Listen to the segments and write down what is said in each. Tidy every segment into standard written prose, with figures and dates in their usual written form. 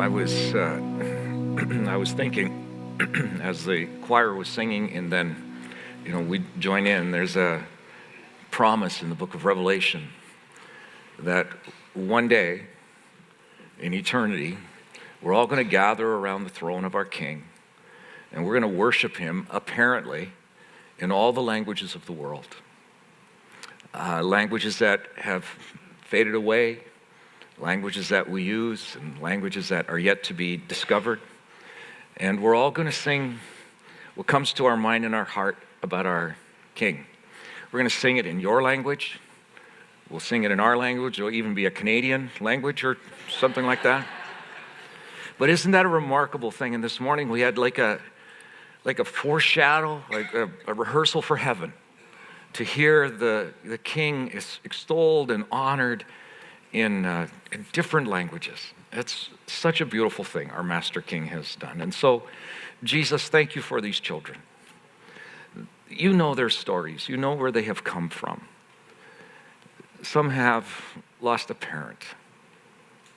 I was I was thinking as the choir was singing, and then we join in. There's a promise in the book of Revelation that one day in eternity we're all going to gather around the throne of our King, and we're going to worship Him apparently in all the languages of the world, languages that have faded away, languages that we use, and languages that are yet to be discovered. And we're all going to sing what comes to our mind and our heart about our King. We're going to sing it in your language. We'll sing it in our language. It'll even be a Canadian language or something like that. But isn't that a remarkable thing? And this morning we had like a foreshadow, like a rehearsal for heaven, to hear the King is extolled and honored in different languages. It's such a beautiful thing our Master King has done. And so, Jesus, thank you for these children. You know their stories. You know where they have come from. Some have lost a parent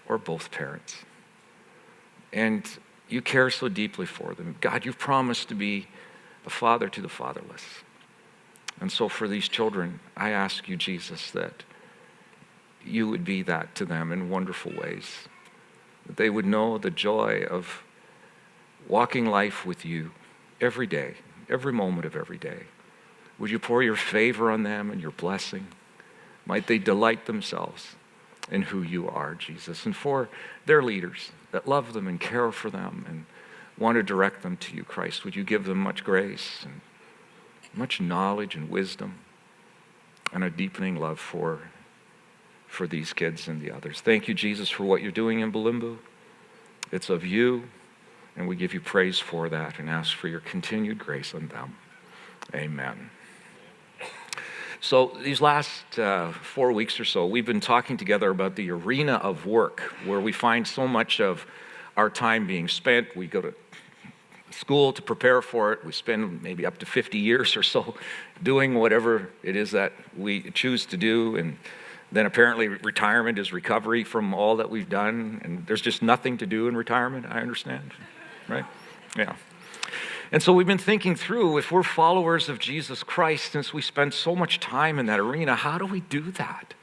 or both parents. And you care so deeply for them. God, you've promised to be a father to the fatherless. And so for these children, I ask you, Jesus, that you would be that to them in wonderful ways. That they would know the joy of walking life with you every day, every moment of every day. Would you pour your favor on them and your blessing? Might they delight themselves in who you are, Jesus. And for their leaders that love them and care for them and want to direct them to you, Christ, would you give them much grace and much knowledge and wisdom and a deepening love for these kids and the others. Thank you, Jesus, for what you're doing in Bulimbu. It's of you, and we give you praise for that and ask for your continued grace on them. Amen. So these last 4 weeks or so, we've been talking together about the arena of work, where we find so much of our time being spent. We go to school to prepare for it. We spend maybe up to 50 years or so doing whatever it is that we choose to do, and then apparently retirement is recovery from all that we've done, and there's just nothing to do in retirement, I understand, right? Yeah. And so we've been thinking through, if we're followers of Jesus Christ, since we spend so much time in that arena, how do we do that?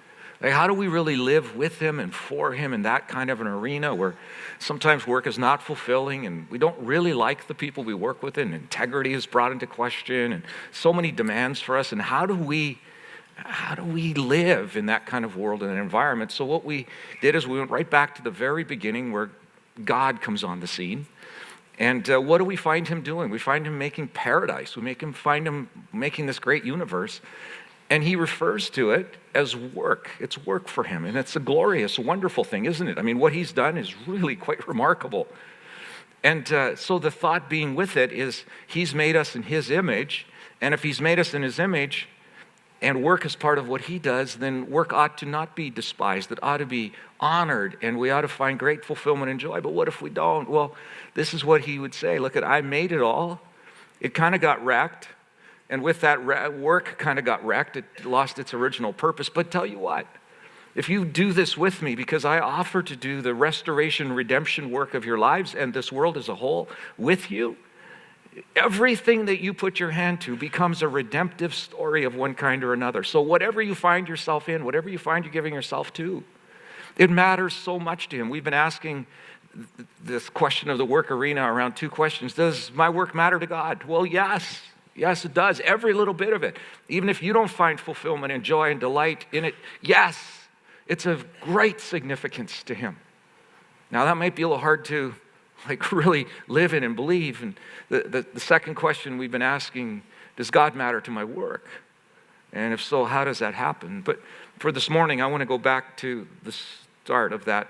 Like, how do we really live with Him and for Him in that kind of an arena where sometimes work is not fulfilling and we don't really like the people we work with, and integrity is brought into question and so many demands for us, and how do we live in that kind of world and environment? So what we did is we went right back to the very beginning where God comes on the scene. And what do we find Him doing? We find Him making paradise. We find Him making this great universe. And He refers to it as work. It's work for Him. And it's a glorious, wonderful thing, isn't it? I mean, what He's done is really quite remarkable. And so the thought being with it is He's made us in His image. And if He's made us in His image, and work is part of what He does, then work ought to not be despised. It ought to be honored, and we ought to find great fulfillment and joy. But what if we don't? Well, this is what He would say. Look, I made it all. It kind of got wrecked, and with that work kind of got wrecked. It lost its original purpose. But tell you what, if you do this with me, because I offer to do the restoration, redemption work of your lives and this world as a whole with you, everything that you put your hand to becomes a redemptive story of one kind or another. So whatever you find yourself in, whatever you find you're giving yourself to, it matters so much to Him. We've been asking this question of the work arena around two questions. Does my work matter to God? Well, yes. Yes, it does. Every little bit of it. Even if you don't find fulfillment and joy and delight in it, yes, it's of great significance to Him. Now, that might be a little hard to really live in and believe. And the second question we've been asking, does God matter to my work? And if so, how does that happen? But for this morning, I want to go back to the start of the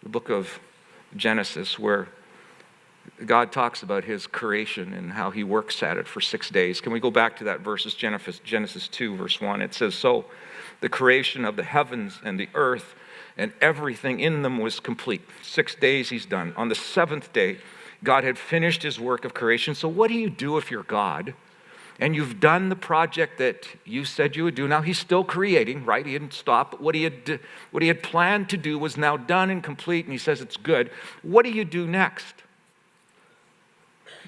book of Genesis, where God talks about His creation and how He works at it for 6 days. Can we go back to that verse? Genesis 2, verse 1. It says, "So the creation of the heavens and the earth and everything in them was complete." 6 days He's done. On the seventh day, God had finished His work of creation. So what do you do if you're God and you've done the project that you said you would do. Now he's still creating, right? He didn't stop. But what he had planned to do was now done and complete, and he says it's good. What do you do next?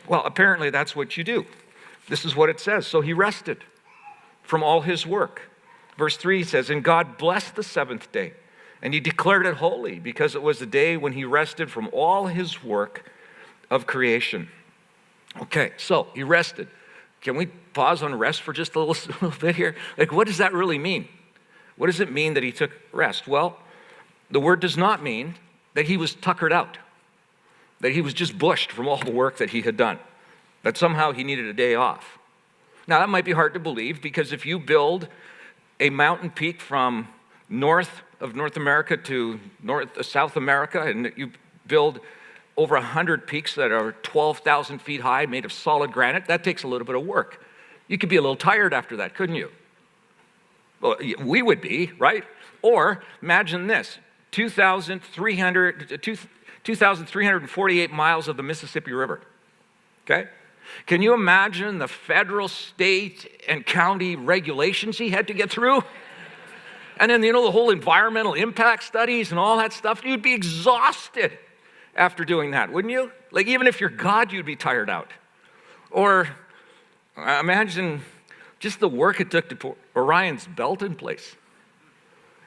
Well, apparently that's what you do. This is what it says. So he rested from all his work. Verse 3 says, and God blessed the seventh day, and he declared it holy, because it was the day when he rested from all his work of creation. Okay, so he rested. Can we pause on rest for just a little bit here? Like, what does that really mean? What does it mean that he took rest? Well, the word does not mean that he was tuckered out, that he was just bushed from all the work that he had done, that somehow he needed a day off. Now, that might be hard to believe, because if you build a mountain peak from north of North America to South America, and you build over 100 peaks that are 12,000 feet high, made of solid granite, that takes a little bit of work. You could be a little tired after that, couldn't you? Well, we would be, right? Or imagine this, 2,348 miles of the Mississippi River, okay? Can you imagine the federal, state, and county regulations he had to get through? And then, the whole environmental impact studies and all that stuff, you'd be exhausted after doing that, wouldn't you? Like, even if you're God, you'd be tired out. Or imagine just the work it took to put Orion's belt in place.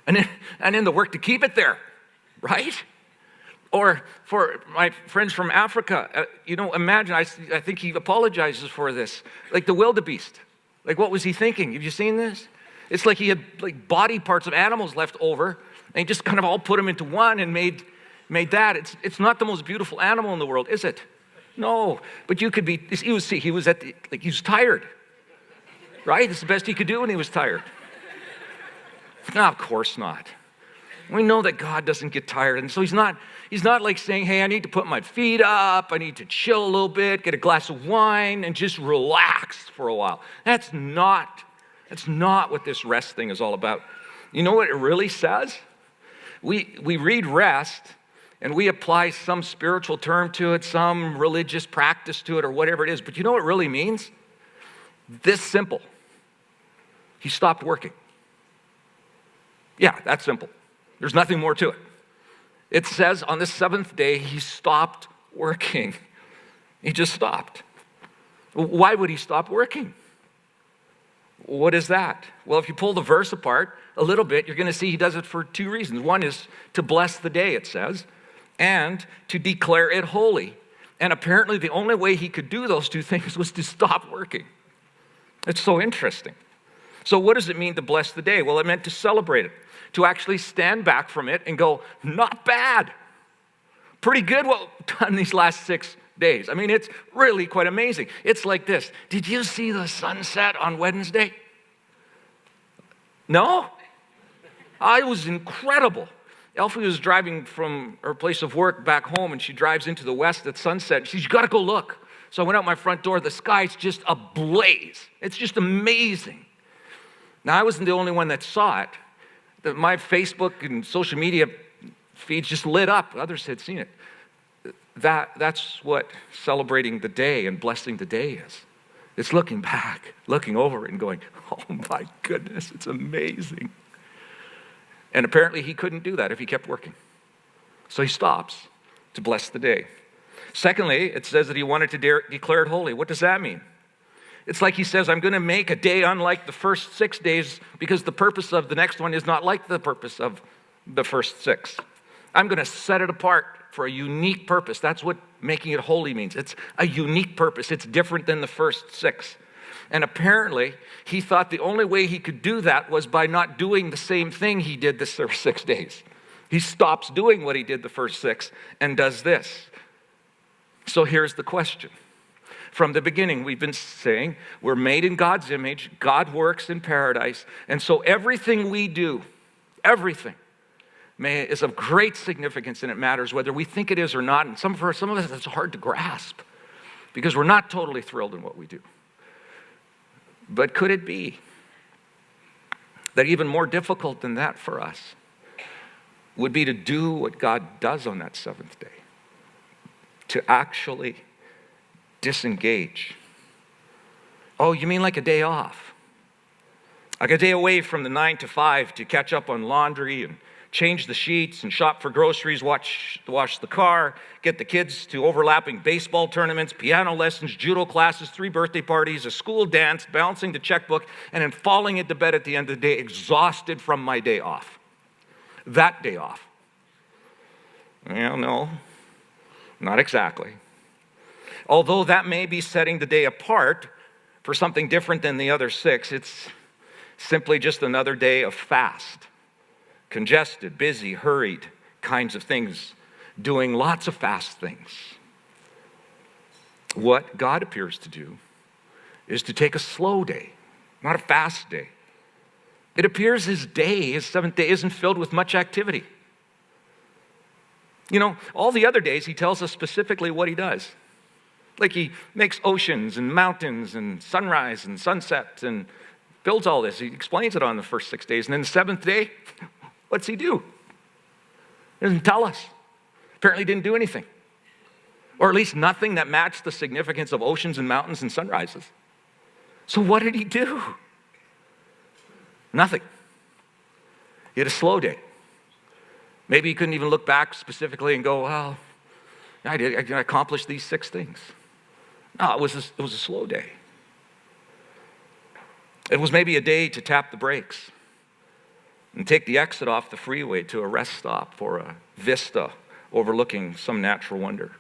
And then the work to keep it there, right? Or for my friends from Africa, imagine, I think he apologizes for this, like the wildebeest. Like, what was he thinking? Have you seen this? It's like he had like body parts of animals left over, and he just kind of all put them into one and made that. It's not the most beautiful animal in the world, is it? No, but he was tired, right? It's the best he could do when he was tired. No, of course not. We know that God doesn't get tired, and so he's not like saying, hey, I need to put my feet up, I need to chill a little bit, get a glass of wine, and just relax for a while. That's not what this rest thing is all about. You know what it really says? We read rest, and we apply some spiritual term to it, some religious practice to it, or whatever it is, but you know what it really means? This simple. He stopped working. Yeah, that's simple. There's nothing more to it. It says on the seventh day, he stopped working. He just stopped. Why would he stop working? What is that? Well, if you pull the verse apart a little bit, you're going to see he does it for two reasons. One is to bless the day, it says, and to declare it holy. And apparently the only way he could do those two things was to stop working. It's so interesting. So what does it mean to bless the day? Well, it meant to celebrate it, to actually stand back from it and go, not bad. Pretty good what we've done these last 6 days. I mean, it's really quite amazing. It's like this. Did you see the sunset on Wednesday? No? It was incredible. Elfie was driving from her place of work back home, and she drives into the west at sunset. She says, you got to go look. So I went out my front door. The sky's just ablaze. It's just amazing. Now, I wasn't the only one that saw it. My Facebook and social media feeds just lit up. Others had seen it. That's what celebrating the day and blessing the day is. It's looking back, looking over it and going, oh my goodness, it's amazing. And apparently he couldn't do that if he kept working. So he stops to bless the day. Secondly, it says that he wanted to declare it holy. What does that mean? It's like he says, I'm going to make a day unlike the first 6 days because the purpose of the next one is not like the purpose of the first 6. I'm going to set it apart for a unique purpose. That's what making it holy means. It's a unique purpose. It's different than the first 6. And apparently, he thought the only way he could do that was by not doing the same thing he did the first 6 days. He stops doing what he did the first 6 and does this. So here's the question. From the beginning, we've been saying we're made in God's image. God works in paradise. And so everything we do, everything, is of great significance, and it matters whether we think it is or not. And some of us, it's hard to grasp because we're not totally thrilled in what we do. But could it be that even more difficult than that for us would be to do what God does on that seventh day? To actually disengage. Oh, you mean like a day off? Like a day away from the 9 to 5 to catch up on laundry and change the sheets and shop for groceries, wash the car, get the kids to overlapping baseball tournaments, piano lessons, judo classes, 3 birthday parties, a school dance, balancing the checkbook, and then falling into bed at the end of the day exhausted from my day off. That day off. Well, no, not exactly. Although that may be setting the day apart for something different than the other 6, it's simply just another day of fast. Congested, busy, hurried kinds of things, doing lots of fast things. What God appears to do is to take a slow day, not a fast day. It appears his day, his 7th day, isn't filled with much activity. You know, all the other days he tells us specifically what he does. Like he makes oceans and mountains and sunrise and sunset and builds all this. He explains it on the first 6 days. And then the 7th day, what's he do? He doesn't tell us. Apparently didn't do anything. Or at least nothing that matched the significance of oceans and mountains and sunrises. So what did he do? Nothing. He had a slow day. Maybe he couldn't even look back specifically and go, well, I accomplished these 6 things. No, it was a slow day. It was maybe a day to tap the brakes and take the exit off the freeway to a rest stop or a vista overlooking some natural wonder.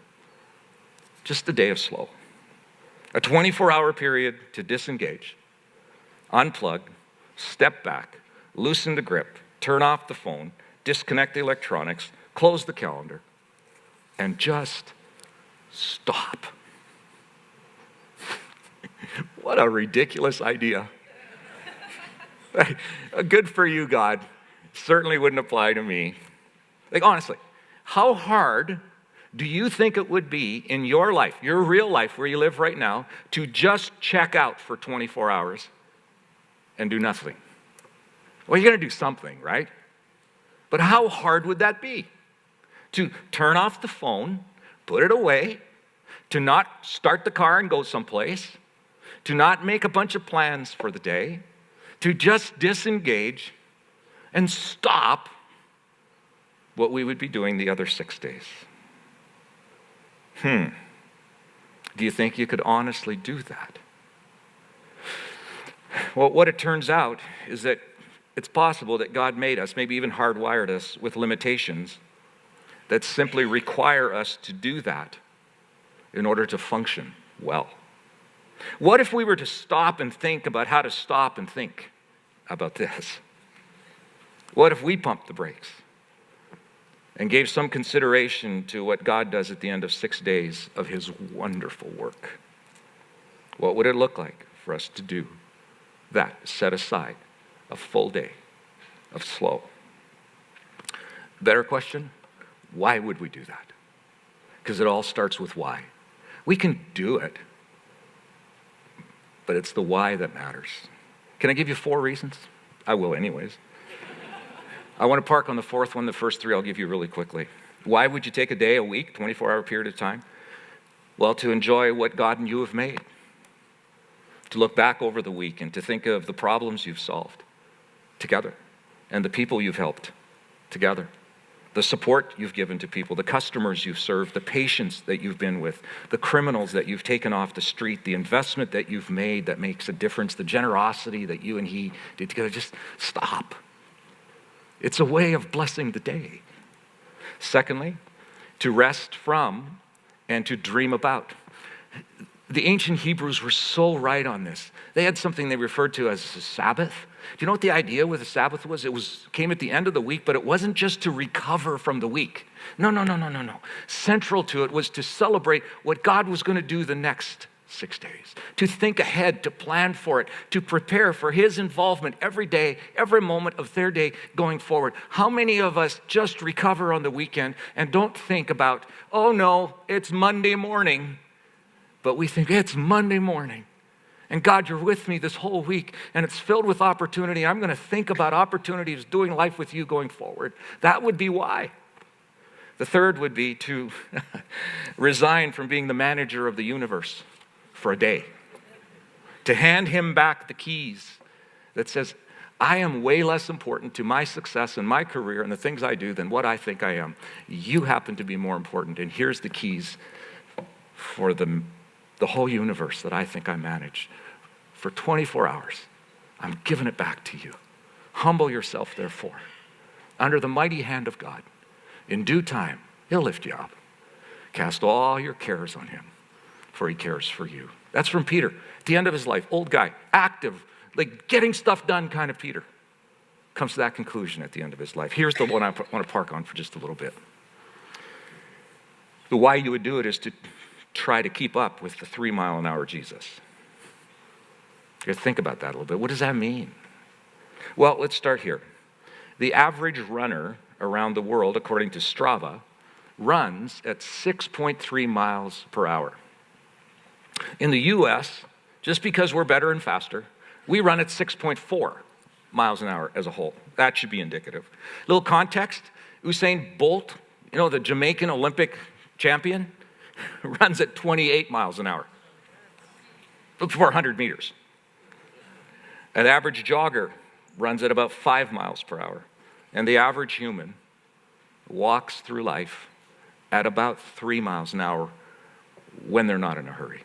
Just a day of slow. A 24-hour period to disengage, unplug, step back, loosen the grip, turn off the phone, disconnect the electronics, close the calendar, and just stop. What a ridiculous idea. Good for you, God. Certainly wouldn't apply to me. Like, honestly, how hard do you think it would be in your life, your real life where you live right now, to just check out for 24 hours and do nothing? Well, you're going to do something, right? But how hard would that be? To turn off the phone, put it away, to not start the car and go someplace, to not make a bunch of plans for the day, to just disengage and stop what we would be doing the other 6 days. Do you think you could honestly do that? Well, what it turns out is that it's possible that God made us, maybe even hardwired us with limitations that simply require us to do that in order to function well. What if we were to stop and think about how to stop and think about this? What if we pumped the brakes and gave some consideration to what God does at the end of 6 days of his wonderful work? What would it look like for us to do that, set aside a full day of slow? Better question, why would we do that? Because it all starts with why. We can do it, but it's the why that matters. Can I give you 4 reasons? I will anyways. I want to park on the 4th one. The first 3 I'll give you really quickly. Why would you take a day, a week, 24-hour period of time? Well, to enjoy what God and you have made. To look back over the week and to think of the problems you've solved together and the people you've helped together. The support you've given to people, the customers you've served, the patience that you've been with, the criminals that you've taken off the street, the investment that you've made that makes a difference, the generosity that you and he did together. Just stop. It's a way of blessing the day. Secondly, to rest from and to dream about. The ancient Hebrews were so right on this. They had something they referred to as a Sabbath. Do you know what the idea with the Sabbath was? It came at the end of the week, but it wasn't just to recover from the week. No. Central to it was to celebrate what God was going to do the next 6 days, to think ahead, to plan for it, to prepare for his involvement every day, every moment of their day going forward. How many of us just recover on the weekend and don't think about, oh no, it's Monday morning, but we think it's Monday morning. And God, you're with me this whole week, and it's filled with opportunity. I'm going to think about opportunities doing life with you going forward. That would be why. The third would be to resign from being the manager of the universe for a day. to hand him back the keys that says, I am way less important to my success and my career and the things I do than what I think I am. You happen to be more important, and here's the keys for the whole universe that I think I manage. For 24 hours, I'm giving it back to you. Humble yourself, therefore, under the mighty hand of God. In due time, he'll lift you up. Cast all your cares on him, for he cares for you. That's from Peter. At the end of his life, old guy, active, like getting stuff done kind of Peter, comes to that conclusion at the end of his life. Here's the one I want to park on for just a little bit. The why you would do it is to try to keep up with the 3-mile-an-hour Jesus. You think about that a little bit. What does that mean? Well, let's start here. The average runner around the world, according to Strava, runs at 6.3 miles per hour. In the U.S., just because we're better and faster, we run at 6.4 miles an hour as a whole. That should be indicative. Little context, Usain Bolt, the Jamaican Olympic champion, runs at 28 miles an hour for 100 meters. An average jogger runs at about 5 miles per hour. And the average human walks through life at about 3 miles an hour when they're not in a hurry.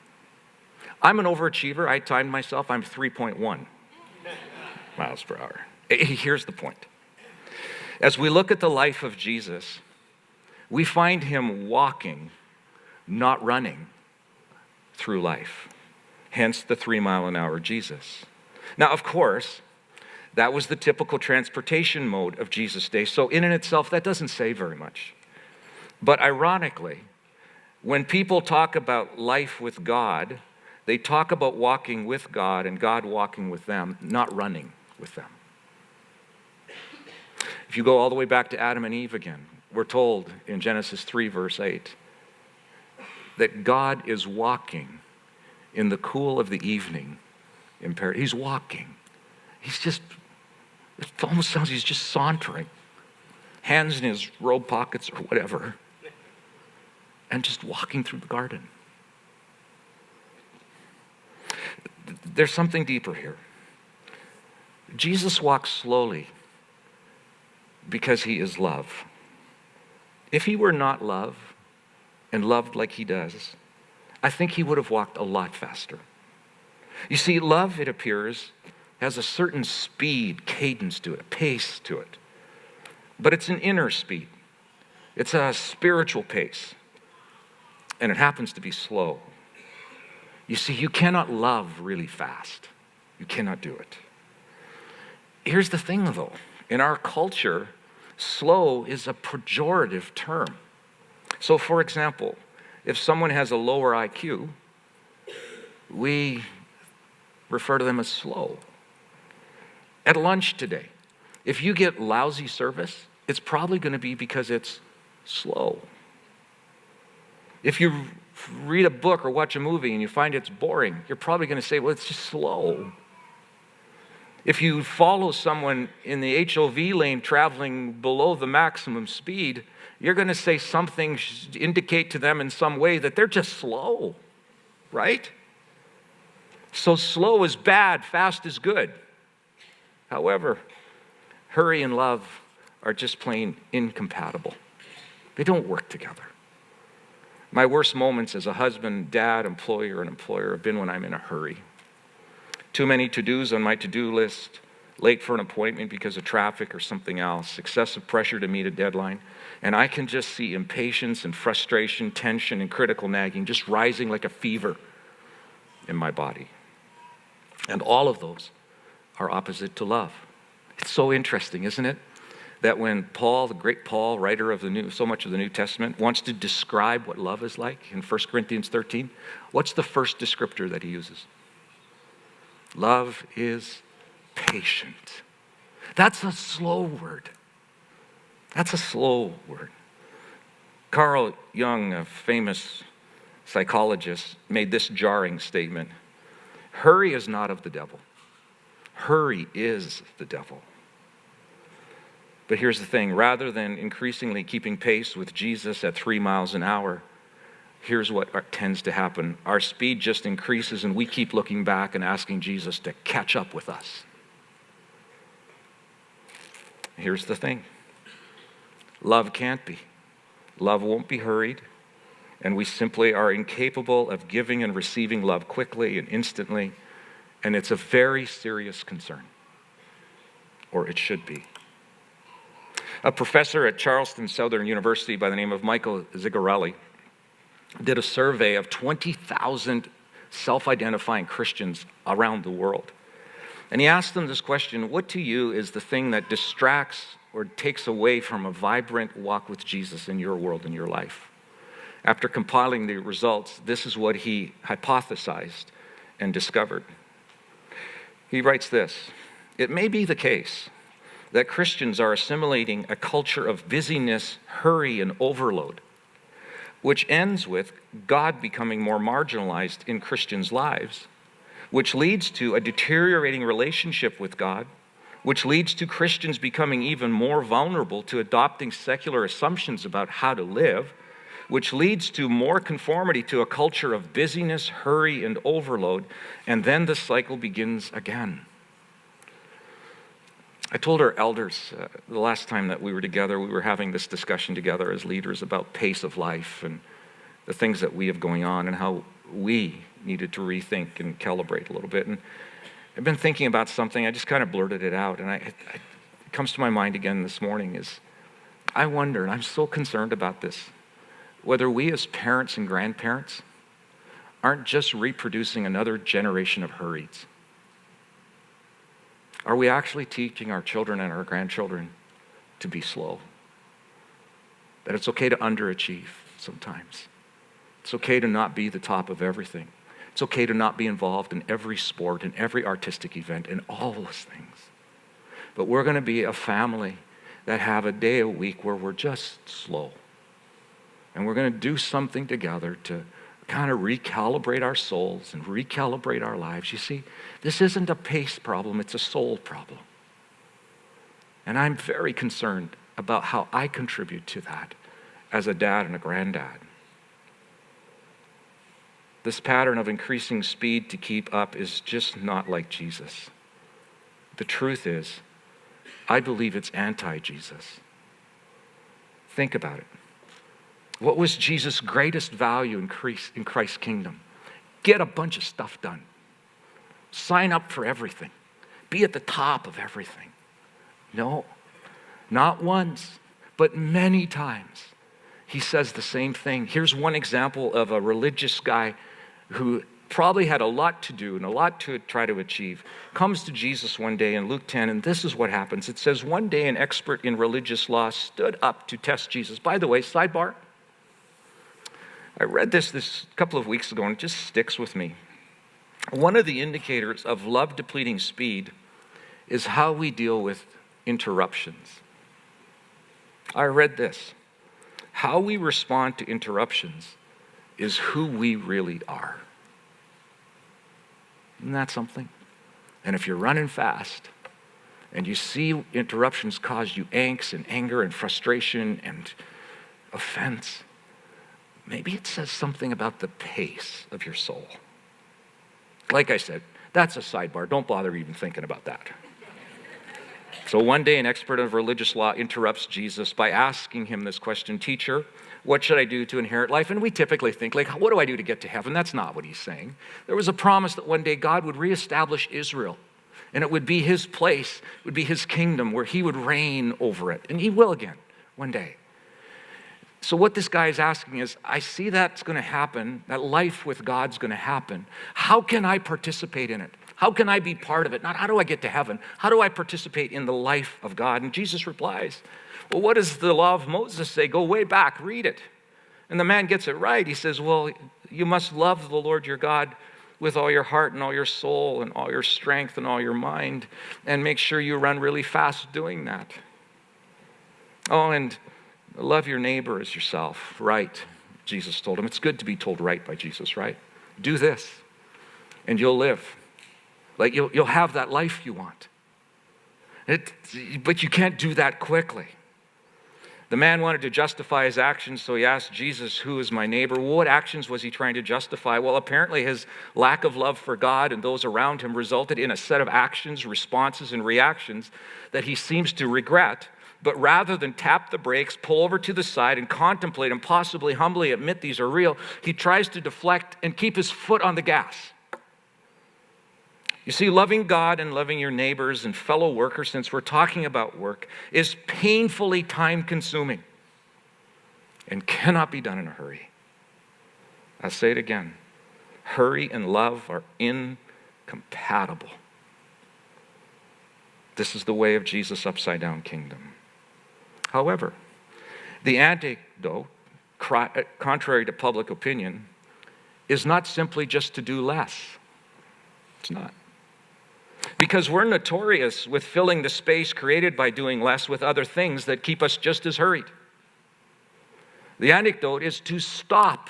I'm an overachiever. I timed myself. I'm 3.1 miles per hour. Here's the point. As we look at the life of Jesus, we find him walking, not running, through life. Hence the 3-mile-an-hour Jesus. Now, of course, that was the typical transportation mode of Jesus' day. So in and itself, that doesn't say very much. But ironically, when people talk about life with God, they talk about walking with God and God walking with them, not running with them. If you go all the way back to Adam and Eve again, we're told in Genesis 3, verse 8, that God is walking in the cool of the evening in paradise. He's walking. It almost sounds he's just sauntering, hands in his robe pockets or whatever, and just walking through the garden. There's something deeper here. Jesus walks slowly because he is love. If he were not love and loved like he does, I think he would have walked a lot faster. You see, love, it appears, has a certain speed, cadence to it, a pace to it. But it's an inner speed. It's a spiritual pace. And it happens to be slow. You see, you cannot love really fast. You cannot do it. Here's the thing, though. In our culture, slow is a pejorative term. So, for example, if someone has a lower IQ, we refer to them as slow. At lunch today, if you get lousy service, it's probably going to be because it's slow. If you read a book or watch a movie and you find it's boring, you're probably going to say, well, it's just slow. If you follow someone in the HOV lane traveling below the maximum speed, you're going to say something indicate to them in some way that they're just slow, right? So slow is bad, fast is good. However, hurry and love are just plain incompatible. They don't work together. My worst moments as a husband, dad, employer, and employer have been when I'm in a hurry. Too many to-dos on my to-do list, late for an appointment because of traffic or something else, excessive pressure to meet a deadline, and I can just see impatience and frustration, tension, and critical nagging just rising like a fever in my body. And all of those are opposite to love. It's so interesting, isn't it? That when Paul, the great Paul, writer of so much of the New Testament, wants to describe what love is like in 1 Corinthians 13, what's the first descriptor that he uses? Love is patient. That's a slow word. That's a slow word. Carl Jung, a famous psychologist, made this jarring statement. Hurry is not of the devil. Hurry is the devil. But here's the thing, rather than increasingly keeping pace with Jesus at 3 miles an hour, here's what tends to happen. Our speed just increases, and we keep looking back and asking Jesus to catch up with us. Here's the thing. Love can't be. Love won't be hurried, and we simply are incapable of giving and receiving love quickly and instantly, and it's a very serious concern, or it should be. A professor at Charleston Southern University by the name of Michael Zigarelli did a survey of 20,000 self-identifying Christians around the world. And he asked them this question: what to you is the thing that distracts or takes away from a vibrant walk with Jesus in your world, in your life? After compiling the results, this is what he hypothesized and discovered. He writes this: it may be the case that Christians are assimilating a culture of busyness, hurry, and overload, which ends with God becoming more marginalized in Christians' lives, which leads to a deteriorating relationship with God, which leads to Christians becoming even more vulnerable to adopting secular assumptions about how to live, which leads to more conformity to a culture of busyness, hurry, and overload, and then the cycle begins again. I told our elders the last time that we were together, we were having this discussion together as leaders about pace of life and the things that we have going on and how we needed to rethink and calibrate a little bit. And I've been thinking about something, I just kind of blurted it out, and it comes to my mind again this morning is, I wonder, and I'm so concerned about this, whether we as parents and grandparents aren't just reproducing another generation of hurries. Are we actually teaching our children and our grandchildren to be slow? That it's okay to underachieve sometimes. It's okay to not be the top of everything. It's okay to not be involved in every sport and every artistic event and all those things. But we're going to be a family that have a day a week where we're just slow. And we're going to do something together to kind of recalibrate our souls and recalibrate our lives. You see, this isn't a pace problem, it's a soul problem. And I'm very concerned about how I contribute to that as a dad and a granddad. This pattern of increasing speed to keep up is just not like Jesus. The truth is, I believe it's anti-Jesus. Think about it. What was Jesus' greatest value in Christ's kingdom? Get a bunch of stuff done. Sign up for everything. Be at the top of everything. No, not once, but many times. He says the same thing. Here's one example of a religious guy who probably had a lot to do and a lot to try to achieve. Comes to Jesus one day in Luke 10, and this is what happens. It says, one day an expert in religious law stood up to test Jesus. By the way, sidebar, I read this couple of weeks ago, and it just sticks with me. One of the indicators of love-depleting speed is how we deal with interruptions. I read this. How we respond to interruptions is who we really are. Isn't that something? And if you're running fast and you see interruptions cause you angst and anger and frustration and offense, maybe it says something about the pace of your soul. Like I said, that's a sidebar. Don't bother even thinking about that. So one day, an expert of religious law interrupts Jesus by asking him this question: Teacher, what should I do to inherit life? And we typically think, like, what do I do to get to heaven? That's not what he's saying. There was a promise that one day God would reestablish Israel, and it would be his place, it would be his kingdom where he would reign over it. And he will again one day. So what this guy is asking is, I see that's going to happen, that life with God's going to happen. How can I participate in it? How can I be part of it? Not how do I get to heaven? How do I participate in the life of God? And Jesus replies, well, what does the law of Moses say? Go way back, read it. And the man gets it right. He says, well, you must love the Lord your God with all your heart and all your soul and all your strength and all your mind, and make sure you run really fast doing that. Oh, and love your neighbor as yourself. Right, Jesus told him. It's good to be told right by Jesus, right? Do this, and you'll live. Like you'll have that life you want. But you can't do that quickly. The man wanted to justify his actions, so he asked Jesus, who is my neighbor? What actions was he trying to justify? Well, apparently his lack of love for God and those around him resulted in a set of actions, responses, and reactions that he seems to regret. But rather than tap the brakes, pull over to the side, and contemplate and possibly humbly admit these are real, he tries to deflect and keep his foot on the gas. You see, loving God and loving your neighbors and fellow workers, since we're talking about work, is painfully time-consuming and cannot be done in a hurry. I'll say it again. Hurry and love are incompatible. This is the way of Jesus' upside-down kingdom. However, the antidote, contrary to public opinion, is not simply just to do less. It's not. Because we're notorious with filling the space created by doing less with other things that keep us just as hurried. The antidote is to stop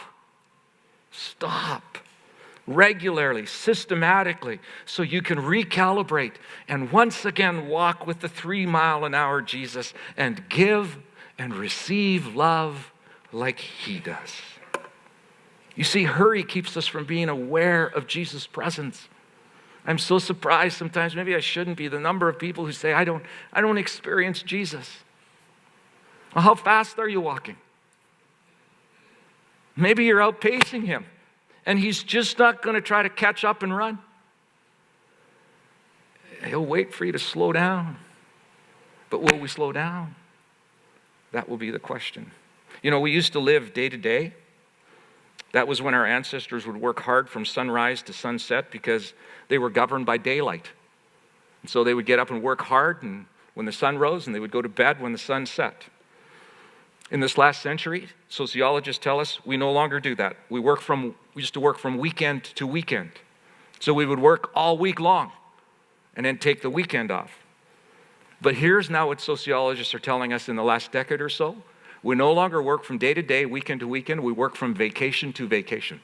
regularly, systematically, so you can recalibrate and once again walk with the 3-mile-an-hour Jesus and give and receive love like he does. You see, hurry keeps us from being aware of Jesus' presence. I'm so surprised sometimes, maybe I shouldn't be, the number of people who say, I don't experience Jesus. Well, how fast are you walking? Maybe you're outpacing him, and he's just not going to try to catch up and run. He'll wait for you to slow down. But will we slow down? That will be the question. You know, we used to live day to day. That was when our ancestors would work hard from sunrise to sunset because they were governed by daylight. And so they would get up and work hard and when the sun rose, and they would go to bed when the sun set. In this last century, sociologists tell us we no longer do that. We used to work from weekend to weekend. So we would work all week long and then take the weekend off. But here's now what sociologists are telling us in the last decade or so. We no longer work from day to day, weekend to weekend. We work from vacation to vacation.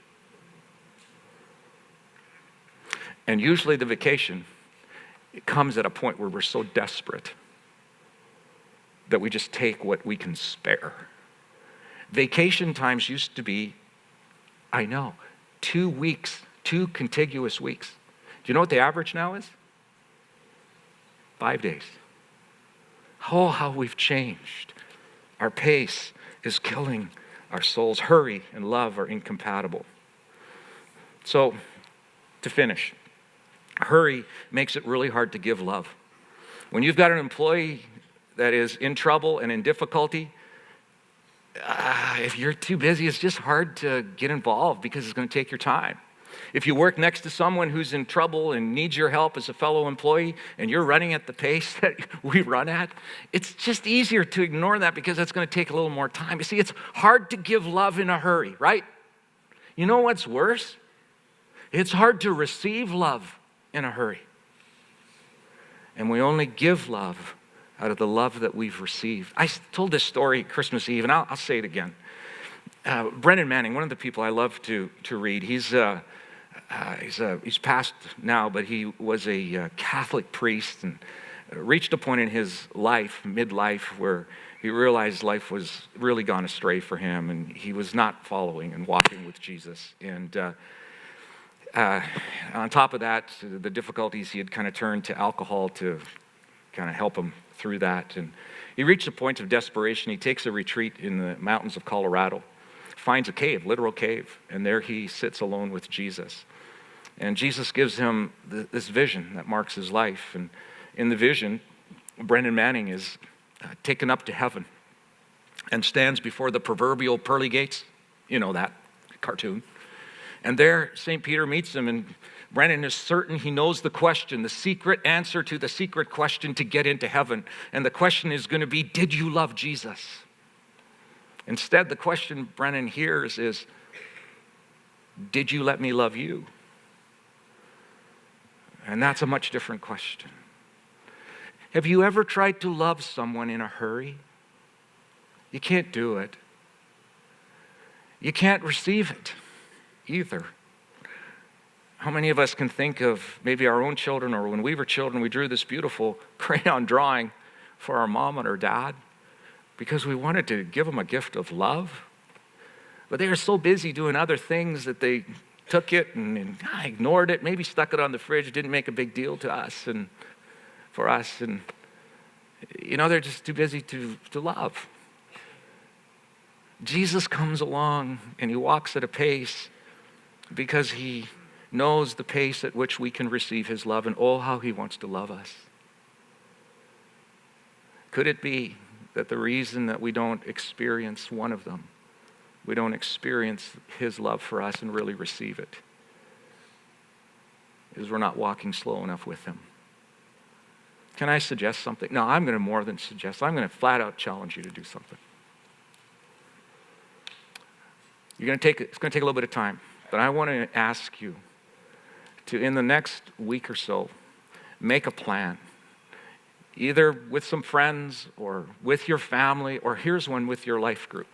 And usually the vacation, it comes at a point where we're so desperate that we just take what we can spare. Vacation times used to be, 2 weeks, 2 contiguous weeks. Do you know what the average now is? 5 days. Oh, how we've changed. Our pace is killing our souls. Hurry and love are incompatible. So, to finish, hurry makes it really hard to give love. When you've got an employee that is in trouble and in difficulty, if you're too busy, it's just hard to get involved because it's going to take your time. If you work next to someone who's in trouble and needs your help as a fellow employee and you're running at the pace that we run at, it's just easier to ignore that because that's going to take a little more time. You see, it's hard to give love in a hurry, right? You know what's worse? It's hard to receive love in a hurry. And we only give love out of the love that we've received. I told this story Christmas Eve, and I'll say it again. Brennan Manning, one of the people I love to read, he's passed now, but he was a Catholic priest and reached a point in his life, midlife, where he realized life was really gone astray for him, and he was not following and walking with Jesus. And on top of that, the difficulties, he had kind of turned to alcohol to kind of help him through that. And he reached a point of desperation. He takes a retreat in the mountains of Colorado, finds a cave, literal cave, and there he sits alone with Jesus. And Jesus gives him this vision that marks his life. And in the vision, Brennan Manning is taken up to heaven and stands before the proverbial pearly gates. You know that cartoon. And there, St. Peter meets him, and Brennan is certain he knows the question, the secret answer to the secret question to get into heaven. And the question is going to be, did you love Jesus? Instead, the question Brennan hears is, did you let me love you? And that's a much different question. Have you ever tried to love someone in a hurry? You can't do it. You can't receive it either. How many of us can think of maybe our own children, or when we were children, we drew this beautiful crayon drawing for our mom and our dad because we wanted to give them a gift of love. But they were so busy doing other things that they took it and ignored it, maybe stuck it on the fridge, didn't make a big deal to us and for us. And, they're just too busy to love. Jesus comes along and he walks at a pace because he knows the pace at which we can receive his love, and oh, how he wants to love us. Could it be that the reason that we don't experience one of them, we don't experience his love for us and really receive it, is we're not walking slow enough with him? Can I suggest something? No, I'm going to more than suggest. I'm going to flat out challenge you to do something. It's going to take a little bit of time, but I want to ask you to, in the next week or so, make a plan, either with some friends or with your family, or here's one with your life group,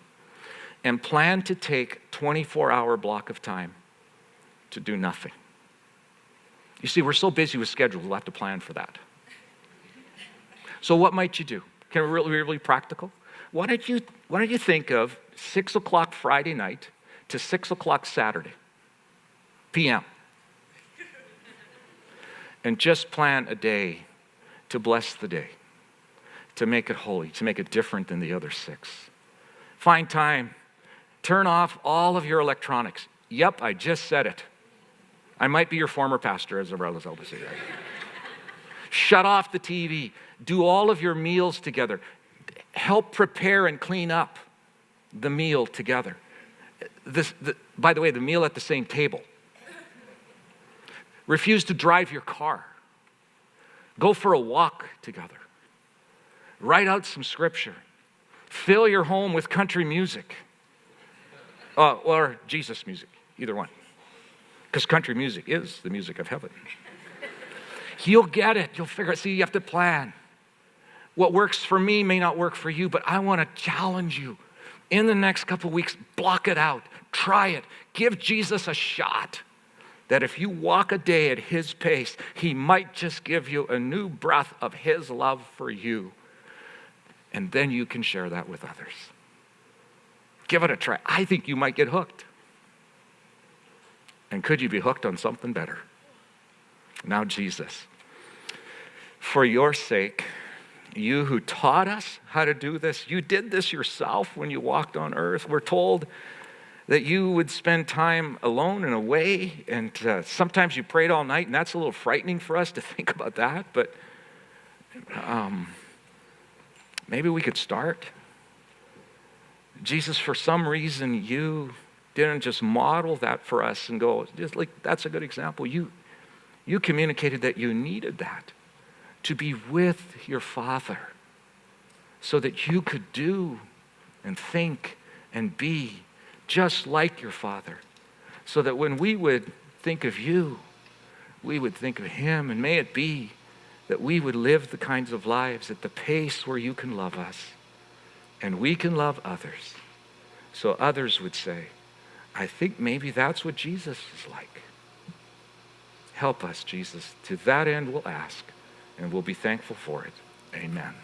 and plan to take a 24-hour block of time to do nothing. You see, we're so busy with schedules, we'll have to plan for that. So what might you do? Can we really, really practical? Why don't you think of 6 o'clock Friday night to 6 o'clock Saturday, p.m., and just plan a day to bless the day, to make it holy, to make it different than the other 6. Find time. Turn off all of your electronics. Yep, I just said it. I might be your former pastor, as Abraham Zelda said. Shut off the TV. Do all of your meals together. Help prepare and clean up the meal together. By the way, the meal at the same table. Refuse to drive your car. Go for a walk together. Write out some scripture. Fill your home with country music. Or Jesus music, either one. Because country music is the music of heaven. You'll get it. You'll figure it. See, you have to plan. What works for me may not work for you, but I want to challenge you. In the next couple of weeks, block it out. Try it. Give Jesus a shot. That if you walk a day at his pace, he might just give you a new breath of his love for you. And then you can share that with others. Give it a try. I think you might get hooked. And could you be hooked on something better? Now, Jesus, for your sake, you who taught us how to do this, you did this yourself when you walked on earth. We're told that you would spend time alone and away, and sometimes you prayed all night, and that's a little frightening for us to think about that, but maybe we could start. Jesus, for some reason, you didn't just model that for us and go, just like, that's a good example. You communicated that you needed that to be with your Father so that you could do and think and be just like your Father, so that when we would think of you, we would think of him, and may it be that we would live the kinds of lives at the pace where you can love us and we can love others, so others would say, I think maybe that's what Jesus is like. Help us, Jesus. To that end, we'll ask, and we'll be thankful for it. Amen.